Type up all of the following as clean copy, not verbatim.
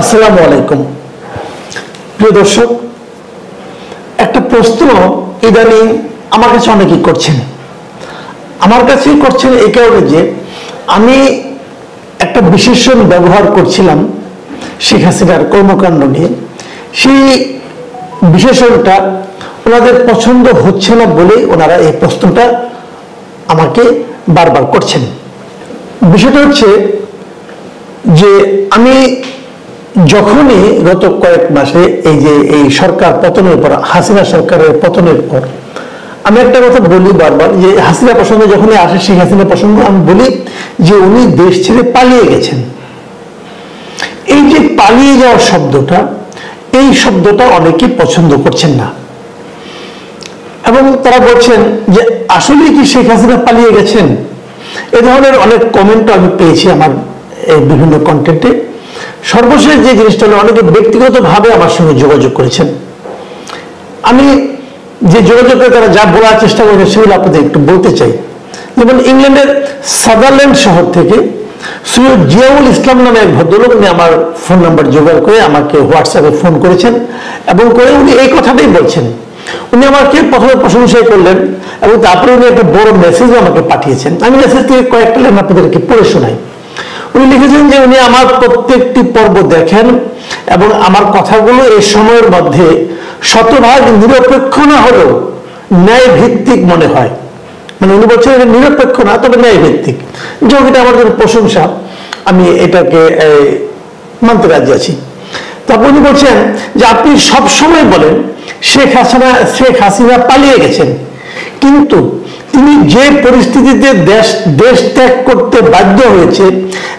আসসালামু আলাইকুম প্রিয় দর্শক, একটা প্রশ্ন ইদানিং আমার কাছে অনেকেই করছেন। আমার কাছেই করছেন এই কারণে যে আমি একটা বিশেষণ ব্যবহার করছিলাম শেখ হাসিনার কর্মকাণ্ড নিয়ে। সেই বিশেষণটা ওনাদের পছন্দ হচ্ছে না বলেই ওনারা এই প্রশ্নটা আমাকে বারবার করছেন। বিষয়টা হচ্ছে যে আমি যখনই গত কয়েক মাসে এই সরকার পতনের পর, হাসিনা সরকারের পতনের পর, আমি একটা কথা বলি বারবার যে হাসিনা প্রসঙ্গে যখনই আসে, শেখ হাসিনা প্রসঙ্গে আমি বলি যে উনি দেশ ছেড়ে পালিয়ে গেছেন। এই যে পালিয়ে যাওয়ার শব্দটা, এই শব্দটা অনেকেই পছন্দ করছেন না এবং তারা বলছেন যে আসলে কি শেখ হাসিনা পালিয়ে গেছেন। এ ধরনের অনেক কমেন্ট আমি পেয়েছি আমার বিভিন্ন কন্টেন্টে। সর্বশেষ যে জিনিসটা হলো, অনেকে ব্যক্তিগতভাবে আমার সঙ্গে যোগাযোগ করেছেন। আমি যে যোগাযোগ করে তারা যা বলার চেষ্টা করেছে সেগুলো আপনাদের একটু বলতে চাই। যেমন ইংল্যান্ডের সাদারল্যান্ড শহর থেকে সৈয়দ জিয়াউল ইসলাম নামে এক ভদ্রলোক, উনি আমার ফোন নাম্বার জোগাড় করে আমাকে হোয়াটসঅ্যাপে ফোন করেছেন এবং করে উনি এই কথাটাই বলছেন। উনি আমাকে প্রথমে প্রশংসাই করলেন এবং তারপরে উনি একটা বড় মেসেজও আমাকে পাঠিয়েছেন। আমি মেসেজ থেকে কয়েকটা লাইন আপনাদেরকে পড়ে শোনাই। উনি লিখেছেন যে উনি আমার প্রত্যেকটি পর্ব দেখেন এবং আমার কথাগুলো এই সময়ের মধ্যে শতভাগ নিরপেক্ষ না হলেও ন্যায় ভিত্তিক মনে হয়। মানে উনি বলছেন এটা নিরপেক্ষ না, তবে ন্যায় ভিত্তিক। যে এটা আমার জন্য প্রশংসা, আমি এটাকে মানতে রাজি আছি। তারপর উনি বলছেন যে আপনি সবসময় বলেন শেখ হাসিনা পালিয়ে গেছেন, কিন্তু তিনি যে পরিস্থিতিতে দেশ ত্যাগ করতে বাধ্য হয়েছে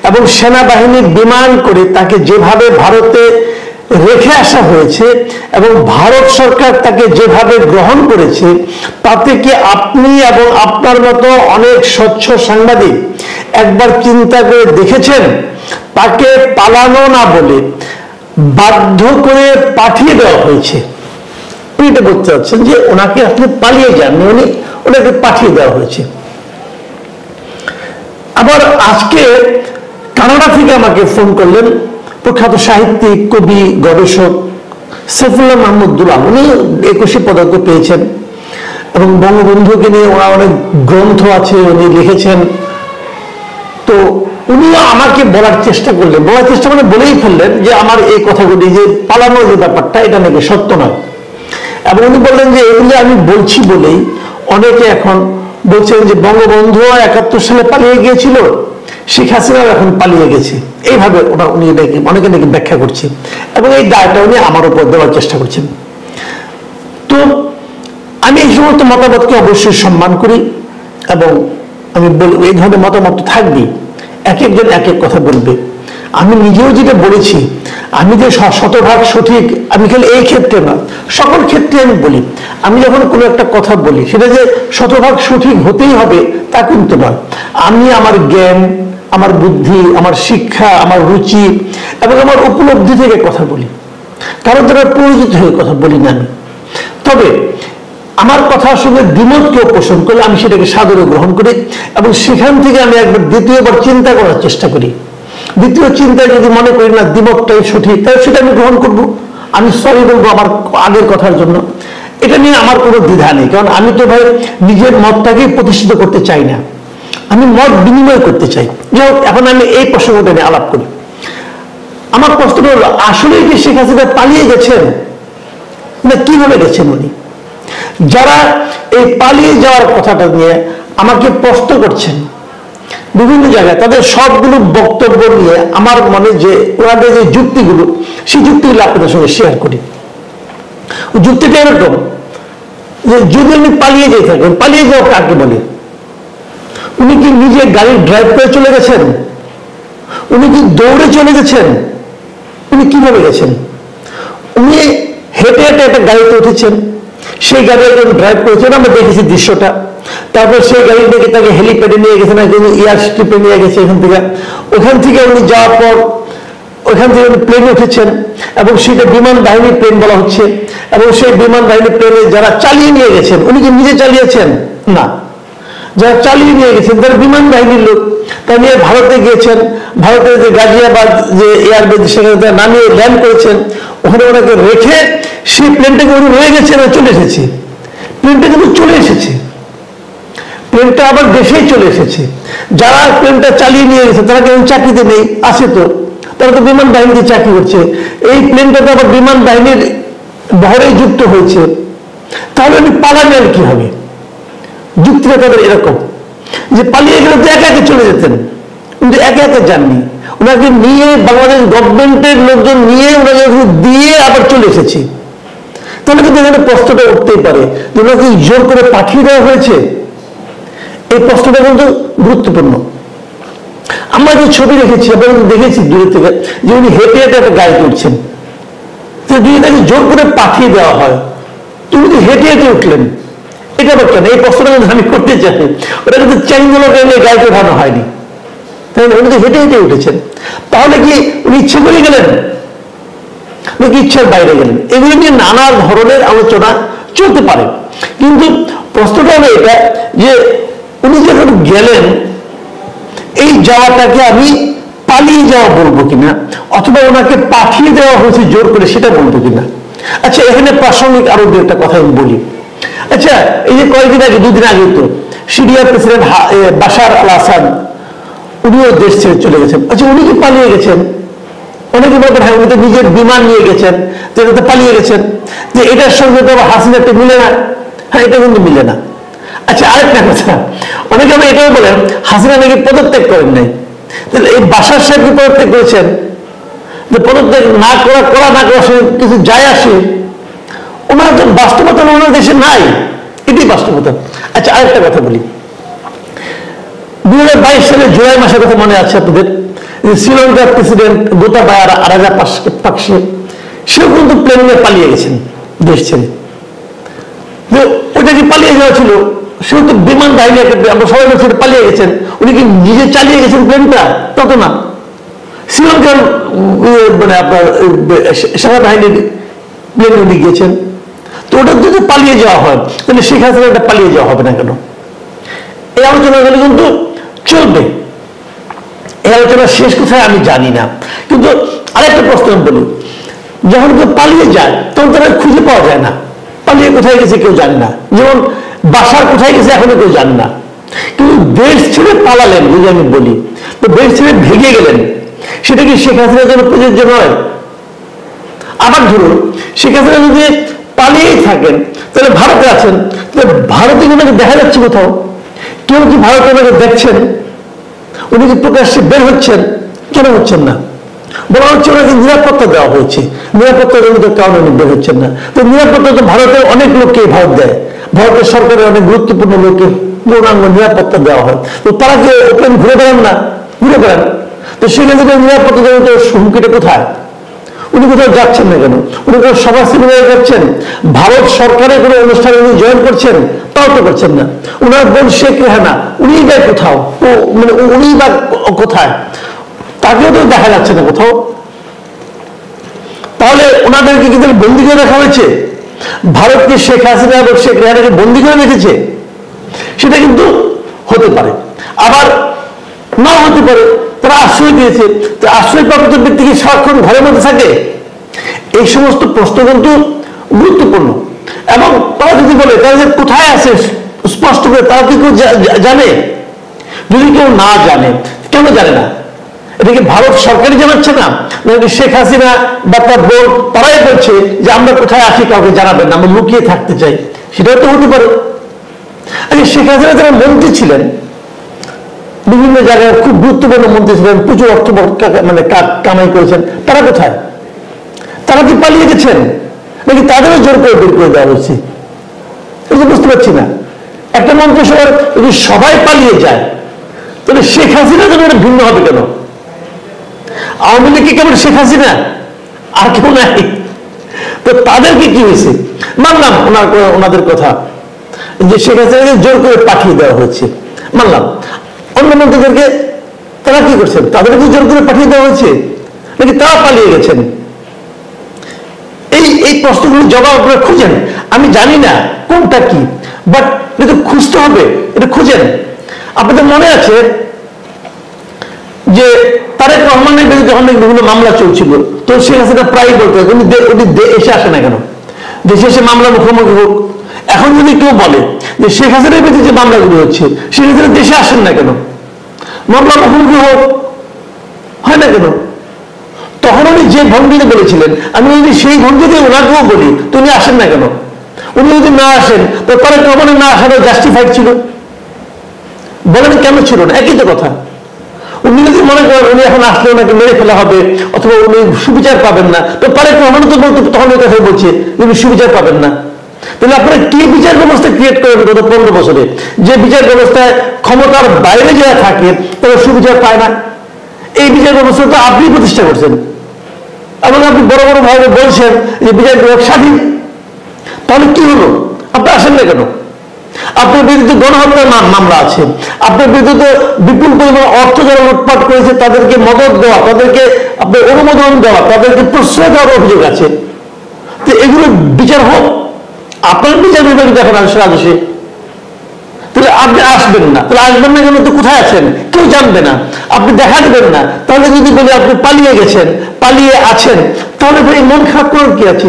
এবং সেনাবাহিনী বিমান করে তাকে যেভাবে ভারতে রেখে আসা হয়েছে এবং ভারত সরকার তাকে যেভাবে গ্রহণ করেছে, তাতে কি আপনি এবং আপনার মতো অনেক স্বচ্ছ সাংবাদিক একবার চিন্তা করে দেখেছেন তাকে পালানো না বলে বাধ্য করে পাঠিয়ে দেওয়া হয়েছে? উনি এটা বলতে চাচ্ছেন যে ওনাকে আপনি পালিয়ে যাননি, ওনাকে পাঠিয়ে দেওয়া হয়েছে। আবার আজকে কানাডা থেকে আমাকে ফোন করলেন প্রখ্যাত সাহিত্যিক, কবি, গবেষক সাইফুল্লাহ মাহমুদ দুলাল। উনি 21 পদক পেয়েছেন এবং বঙ্গবন্ধুকে নিয়ে ওনার অনেক গ্রন্থ আছে, উনি লিখেছেন। তো উনিও আমাকে বলার চেষ্টা করলেন, মানে বলেই ফেললেন যে আমার এই কথাগুলি যে পালানোর যে ব্যাপারটা, এটা নাকি সত্য নয়। এবং উনি বললেন যে এগুলি আমি বলছি বলেই অনেকে এখন বলছেন যে বঙ্গবন্ধু 71 সালে পালিয়ে গিয়েছিল, শেখ হাসিনাও এখন পালিয়ে গেছে। এইভাবে উনি অনেকে নাকি ব্যাখ্যা করছে এবং এই দায়টা উনি আমার উপর দেওয়ার চেষ্টা করছেন। তো আমি এই সমস্ত মতামতকে অবশ্যই সম্মান করি এবং আমি বলি এই ধরনের মতামত থাকবেই, এক একজন এক এক কথা বলবে। আমি নিজেও যেটা বলেছি, আমি যে শতভাগ সঠিক, আমি খালি এই ক্ষেত্রে না, সকল ক্ষেত্রে আমি বলি। আমি যখন কোনো একটা কথা বলি সেটা যে শতভাগ সঠিক হতেই হবে তা কিন্তু নয়। আমি আমার জ্ঞান, আমার বুদ্ধি, আমার শিক্ষা, আমার রুচি এবং আমার উপলব্ধি থেকে কথা বলি, কারণ দ্বারা পরিচিত হয়ে কথা বলি না আমি। তবে আমার কথার সঙ্গে দ্বিমত কেউ পোষণ করলে আমি সেটাকে সাদরে গ্রহণ করি এবং সেখান থেকে আমি একবার দ্বিতীয়বার চিন্তা করার চেষ্টা করি। দ্বিতীয় চিন্তায় যদি মনে করি না দ্বিমতটাই সঠিক, তাহলে সেটা আমি গ্রহণ করব। আমি সরি বলবো আমার আগের কথার জন্য। এটা নিয়ে আমার কোনো দ্বিধা নেই, কারণ আমি তো ভাই নিজের মতটাকেই প্রতিষ্ঠিত করতে চাই না, আমি মত বিনিময় করতে চাই। যাই হোক, এখন আমি এই প্রসঙ্গটা নিয়ে আলাপ করি। আমার প্রশ্নটা হলো, আসলে কি শেখ হাসিনা পালিয়ে গেছেন না কিভাবে গেছেন উনি? যারা এই পালিয়ে যাওয়ার কথাটা নিয়ে আমাকে প্রশ্ন করছেন বিভিন্ন জায়গায়, তাদের সবগুলো বক্তব্য নিয়ে আমার মনে যে ওনাদের যে যুক্তিগুলো, সেই যুক্তিগুলো আপনাদের সঙ্গে শেয়ার করি। যুক্তিটা এরকম যে যদি উনি পালিয়ে যেয়ে থাকেন, পালিয়ে যাওয়া কাকে বলে? উনি কি নিজে গাড়ি ড্রাইভ করে চলে গেছেন? উনি কি দৌড়ে চলে গেছেন? উনি কিভাবে গেছেন? উনি হেঁটে হেঁটে একটা গাড়িতে উঠেছেন, সেই গাড়ি একজন ড্রাইভ করেছেন, আমরা দেখেছি দৃশ্যটা। তারপর সেই গাড়ি থেকে তাকে হেলিপ্যাডে নিয়ে গেছেন, একজন এয়ার স্ট্রিপে নিয়ে গেছে ওখান থেকে উনি যাওয়ার পর ওখান থেকে উনি প্লেনে উঠেছেন এবং সেটা বিমান বাহিনী প্লেন বলা হচ্ছে। এবং সেই বিমান বাহিনী প্লেনে যারা চালিয়ে নিয়ে গেছেন, উনি কি নিজে চালিয়েছেন? না, যারা চালিয়ে নিয়ে গেছেন তারা বিমান বাহিনীর লোক। তা নিয়ে ভারতে গিয়েছেন, ভারতের যে গাজিয়াবাদ যে এয়ারবেজ সেখানে তারা নামিয়ে ল্যান্ড করেছেন, ওখানে ওনাকে রেখে সেই প্লেনটাকে উনি রয়ে গেছেন আর চলে এসেছে। প্লেনটা কিন্তু চলে এসেছে, প্লেনটা আবার দেশেই চলে এসেছে। যারা প্লেনটা চালিয়ে নিয়ে গেছে তারা কেউ চাকরিতে নেই, আসে তো তারা তো বিমান বাহিনীতে চাকরি করছে, এই প্লেনটা তো আবার বিমান বাহিনীর বহরে যুক্ত হয়েছে, তাহলে উনি পালাবেন কি হবে? যুক্তিটা তাদের এরকম যে পালিয়ে গেলে তো একা একে চলে যেতেন, কিন্তু একে একে যাননি, ওনাকে নিয়ে বাংলাদেশ গভর্নমেন্টের লোকজন নিয়ে ওনাকে দিয়ে আবার চলে এসেছে। তাহলে কিন্তু এখানে প্রশ্নটা উঠতেই পারে যে ওনাকে জোর করে পাঠিয়ে দেওয়া হয়েছে। এই প্রশ্নটা কিন্তু গুরুত্বপূর্ণ। আমরা যে ছবি দেখেছি আমরা কিন্তু দেখেছি দূরে থেকে যে উনি হেঁটে হেঁটে একটা গাড়ি তুলছেন, যদি তাকে জোর করে পাঠিয়ে দেওয়া হয় তুমি তো হেঁটে হেঁটে উঠলেন, এটা ব্যাপার না। এই প্রশ্নটা কিন্তু আমি করতে চাই, ওটা কিন্তু চ্যাংগুলো গাড়িতে ওঠানো হয়নি, তাই উনি তো হেঁটে হেঁটে উঠেছেন। তাহলে কি উনি ইচ্ছে করে গেলেন নাকি ইচ্ছার বাইরে গেলেন? এগুলো নিয়ে নানা ধরনের আলোচনা চলতে পারে, কিন্তু প্রশ্নটা হলো এটা যে উনি যখন গেলেন এই যাওয়াটাকে আমি পালিয়ে যাওয়া বলবো কিনা, অথবা ওনাকে পাঠিয়ে দেওয়া হয়েছে জোর করে সেটা বলবো কিনা। আচ্ছা, এখানে প্রাসঙ্গিক আরো দু একটা কথা আমি বলি। আচ্ছা, এই যে কয়েকদিন আগে, দুদিন আগে তো সিরিয়ার প্রেসিডেন্ট বাশার আল আসাদ উনিও দেশ ছেড়ে চলে গেছেন। আচ্ছা, উনি কি পালিয়ে গেছেন? অনেকে বলবেন হ্যাঁ উনি তো নিজের বিমান নিয়ে গেছেন, তো পালিয়ে গেছেন, যে এটার সঙ্গে তো হাসিনাটা মিলে না। হ্যাঁ, এটা কিন্তু মিলে না। আচ্ছা, আরেকটা কথা, অনেকে আমি এটাও বলেন হাসিনা নাকি পদত্যাগ করেন নাই, তাহলে এই বাশার সাহেব কি পদত্যাগ করেছেন? যে পদত্যাগ না করা না করা কিছু যায় আসে? ওনার তো বাস্তবতা ওনার দেশে নাই, এটাই বাস্তবতা। আচ্ছা, আরেকটা কথা বলি, 2022 সালের জুলাই মাসের কথা মনে আছে আপনাদের? শ্রীলঙ্কার প্রেসিডেন্ট গোতাবায়া রাজাপাকসে সেও কিন্তু প্লেন নিয়ে পালিয়ে গেছেন দেশ ছেড়ে। ওটা কি পালিয়ে যাওয়া ছিল? সেও তো বিমান বাহিনী, আমরা সবাই মিলে পালিয়ে গেছেন। উনি কি নিজে চালিয়ে গেছেন প্লেনটা? তত না, শ্রীলঙ্কার মানে আপনার সেনাবাহিনীর প্লেনে উনি গিয়েছেন। তো ওটা যদি পালিয়ে যাওয়া হয় তাহলে শেখ হাসিনাটা পালিয়ে যাওয়া হবে না কেন? এই আলোচনাগুলো কিন্তু চলবে। এই আলোচনা শেষ কোথায় আমি জানি না, কিন্তু আরেকটা প্রশ্ন বলি, যখন কেউ পালিয়ে যায় তখন তারা খুঁজে পাওয়া যায় না, পালিয়ে কোথায় গেছে কেউ জানে না। যেমন বাসার কোথায় গেছে এখনো কেউ জানে না, কিন্তু দেশ ছেড়ে পালালেন যদি আমি বলি, তো দেশ ছেড়ে ভেগে গেলেন, সেটা কি শেখ হাসিনার জন্য প্রযোজ্য নয়? আবার ধরুন শেখ হাসিনা যদি পালিয়েই থাকেন তাহলে ভারতে আছেন, তাহলে ভারতে ওনাকে দেখা যাচ্ছে কোথাও? কেউ কি ভারতে ওনাকে দেখছেন? উনি কি প্রকাশ্যে বের হচ্ছেন? কেন হচ্ছেন না? বলা হচ্ছে ওনাকে নিরাপত্তা দেওয়া হয়েছে, নিরাপত্তা জনিত কারণে উনি বের হচ্ছেন না। তো নিরাপত্তা তো ভারতের অনেক লোককে ভারত দেয়, ভারতের সরকারের অনেক গুরুত্বপূর্ণ লোককে পূর্ণাঙ্গ নিরাপত্তা দেওয়া হয়, তো তারা কি ওপেন ঘুরে বেড়ান না? ঘুরে বেড়ান। তো সেখানে নিরাপত্তা জনিত হুমকিটা কোথায়? উনি কোথাও যাচ্ছেন না কেন? উনি কোনো সভা সেমিনারে যাচ্ছেন, ভারত সরকারের কোনো অনুষ্ঠানে উনি জয়েন করছেন? তাও তো করছেন না। উনার বোন শেখ রেহানা উনি বা কোথাও, মানে উনি বা কোথায়? তাকেও তো দেখা যাচ্ছে না কোথাও। তাহলে ওনাদেরকে কিন্তু বন্দি করে রাখা হয়েছে? ভারতকে শেখ হাসিনা এবং শেখ রেহানাকে বন্দি করে রেখেছে? সেটা কিন্তু হতে পারে, আবার নাও হতে পারে। তারা আশ্রয় দিয়েছে, আশ্রয়প্রাপ্ত ব্যক্তিকে সারাক্ষণ ঘরের মধ্যে থাকে? এই সমস্ত প্রশ্ন কিন্তু গুরুত্বপূর্ণ। এবং তারা যদি বলে তারা যে কোথায় আছে স্পষ্ট করে, তারা কি কেউ জানে? যদি কেউ না জানে, কেন জানে না? এটাকে ভারত সরকারই জানাচ্ছে না, নাকি শেখ হাসিনা বা তার বোর্ড তারাই বলছে যে আমরা কোথায় আছি কাউকে জানাবেন না, আমরা লুকিয়ে থাকতে চাই? সেটাও তো হতে পারে। আগে শেখ হাসিনা যারা মন্ত্রী ছিলেন, বিভিন্ন জায়গায় খুব গুরুত্বপূর্ণ মন্ত্রী ছিলেন, প্রচুর অর্থ মানে কামাই করেছেন, তারা কোথায়? তারা কি পালিয়ে গেছেন নাকি তাদেরও জোর করে বের করে দেওয়া হয়েছে? এটা বুঝতে পারছি না। একটা মন্ত্রিসভার যদি সবাই পালিয়ে যায় তাহলে শেখ হাসিনা যেন এটা ভিন্ন হবে কেন? আওয়ামী লীগ কি কেবল শেখ হাসিনা, আর কেউ নাই? তো তাদেরকে কি হয়েছে? মানলাম ওনাদের কথা যে শেখ হাসিনাকে জোর করে পাঠিয়ে দেওয়া হয়েছে, মানলাম। অন্য মন্ত্রীদেরকে তারা কি করছেন? তাদেরকে জোর করে পাঠিয়ে দেওয়া হয়েছে নাকি তারা পালিয়ে গেছেন? এই প্রশ্নগুলো জবাব আপনারা খুঁজেন। আমি জানি না কোনটা কি, বাট এটা খুঁজতে হবে, এটা খুঁজেন। আপনাদের মনে আছে যে তারেক রহমানের বিরুদ্ধে যখন বিভিন্ন মামলা চলছিল, তো শেখ হাসিনা প্রায় বলতে উনি এসে আসে না কেন, দেশে এসে মামলা মুখোমুখি হোক। এখন যদি কেউ বলে যে শেখ হাসিনার বিরুদ্ধে যে মামলাগুলো হচ্ছে, শেখ হাসিনা দেশে আসেন না কেন, মামলা মুখোমুখি হোক, হয় না কেন? তখন উনি যে ভঙ্গিতে বলেছিলেন, আমি যদি সেই ভঙ্গিতে ওনাকেও বলি তো উনি আসেন না কেন? উনি যদি না আসেন তো তারেক রহমানের না আসাটা জাস্টিফাইড ছিল, বলেন কেন ছিল না? একই তো কথা। উনি যদি মনে করেন উনি এখন আসলে ওনাকে মেরে ফেলা হবে অথবা উনি সুবিচার পাবেন না, তো তারেক রহমান তো বলতে তখন ওই কথা বলছে উনি সুবিচার পাবেন না। তাহলে আপনারা কি বিচার ব্যবস্থা ক্রিয়েট করেন গত 15 বছরে, যে বিচার ব্যবস্থায় ক্ষমতার বাইরে যারা থাকে তারা সুবিচার পায় না? এই বিচার ব্যবস্থা তো আপনি প্রতিষ্ঠা করছেন এবং আপনি বড় বড় ভাবে বলছেন যে বিচার বিভাগ স্বাধীন। তাহলে কি হলো? আপনি আসেন না কেন? আপনার বিরুদ্ধে গণহত্যার মামলা আছে, আপনার বিরুদ্ধে বিপুল পরিমাণ অর্থ যারা লুটপাট করেছে তাদেরকে মদত দেওয়া, তাদেরকে আপনার অনুমোদন দেওয়া, তাদেরকে প্রশ্রয় দেওয়ার অভিযোগ আছে। তো এগুলো বিচার হোক, আপনার বিচার বিভাগ দেখেন রাজস্বে। তাহলে আপনি আসবেন না, তাহলে আসবেন না কেন? তো কোথায় আছেন কেউ জানবে না, আপনি দেখা দেবেন না। তাহলে যদি বলি আপনি পালিয়ে গেছেন, পালিয়ে আছেন, তাহলে ভাই মন খারাপ করার কি আছে?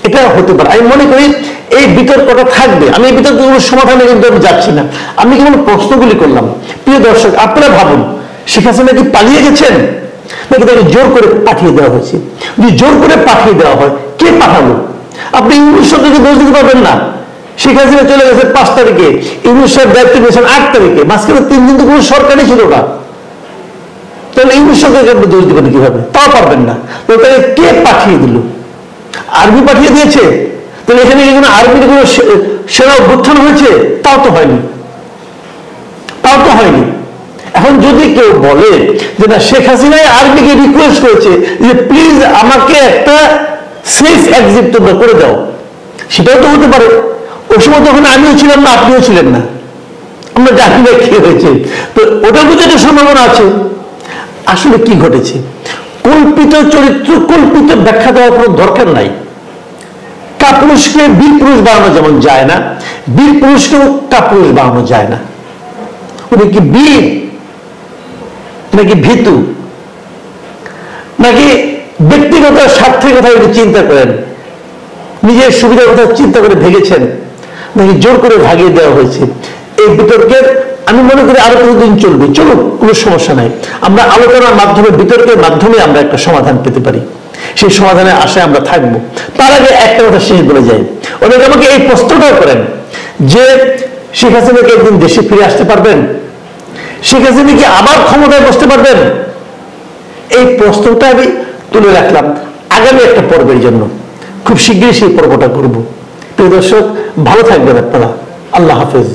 এটা হতে পারে। আমি মনে করি এই বিতর্কটা থাকবে, আমি এই বিতর্কগুলোর সমাধানে কিন্তু আমি যাচ্ছি না, আমি কেবল প্রশ্নগুলি করলাম। প্রিয় দর্শক, আপনারা ভাবুন, শেখ হাসিনা কি পালিয়ে গেছেন নাকি তাকে জোর করে পাঠিয়ে দেওয়া হয়েছে? যদি জোর করে পাঠিয়ে দেওয়া হয়, কে পাঠালো? আপনি ইংলিশ সরকারকে দোষ দিতে পারবেন না। শেখ হাসিনা চলে গেছে 5 তারিখে, ইংলিশ সরকার দায়িত্ব নিয়েছেন 8 তারিখে, মাঝখানে 3 দিন তো কোনো সরকারই ছিল না। তাহলে ইংলিশ সরকারকে আপনি দোষ দিবেন কিভাবে? তাও পারবেন না। তো তাকে কে পাঠিয়ে দিল? আর্মি পাঠিয়ে দিয়েছে? তাহলে এখানে কি কোনো আর্মির কোনো সেনা অভ্যুত্থান হয়েছে? তাও তো হয়নি, তাও তো হয়নি। এখন যদি কেউ বলে যে না, শেখ হাসিনা আর্মিকে রিকোয়েস্ট করেছে যে প্লিজ আমাকে একটা সেফ এক্সিট তোমরা করে দাও, সেটাও তো হতে পারে। ওই সময় তখন আমিও ছিলাম না, আপনিও ছিলেন না, আমরা জানি না কি হয়েছে। তো ওটার মধ্যে একটা সম্ভাবনা আছে। আসলে কি ঘটেছে? কল্পিত চরিত্র, কল্পিত ব্যাখ্যা দেওয়ার কোনো দরকার নাই। কাপুরুষকে বীর পুরুষ বানানো যেমন যায় না, বীর পুরুষকেও কাপুরুষ বানানো যায় না। উনি কি বীর নাকি ভীতু, নাকি ব্যক্তিগত স্বার্থের কথা উনি চিন্তা করেন, নিজের সুবিধার কথা চিন্তা করে ভেগেছেন, নাকি জোর করে ভাগিয়ে দেওয়া হয়েছে? এই বিতর্কের আমি মনে করি আরো কতদিন চলবে, চলুক, কোনো সমস্যা নাই। আমরা আলোচনার মাধ্যমে, বিতর্কের মাধ্যমে আমরা একটা সমাধান পেতে পারি, সেই সমাধানের আশায় আমরা থাকবো। তার আগে একটা কথা শেষ বলে যাই, অনেকে আমাকে এই প্রশ্নটাও করেন যে শেখ হাসিনাকে একদিন দেশে ফিরে আসতে পারবেন, শেখ হাসিনা কি আবার ক্ষমতায় বসতে পারবেন? এই প্রশ্নটা আমি তুলে রাখলাম আগামী একটা পর্বের জন্য। খুব শীঘ্রই সেই পর্বটা করব। প্রিয় দর্শক, ভালো থাকবেন আপনারা। আল্লাহ হাফেজ।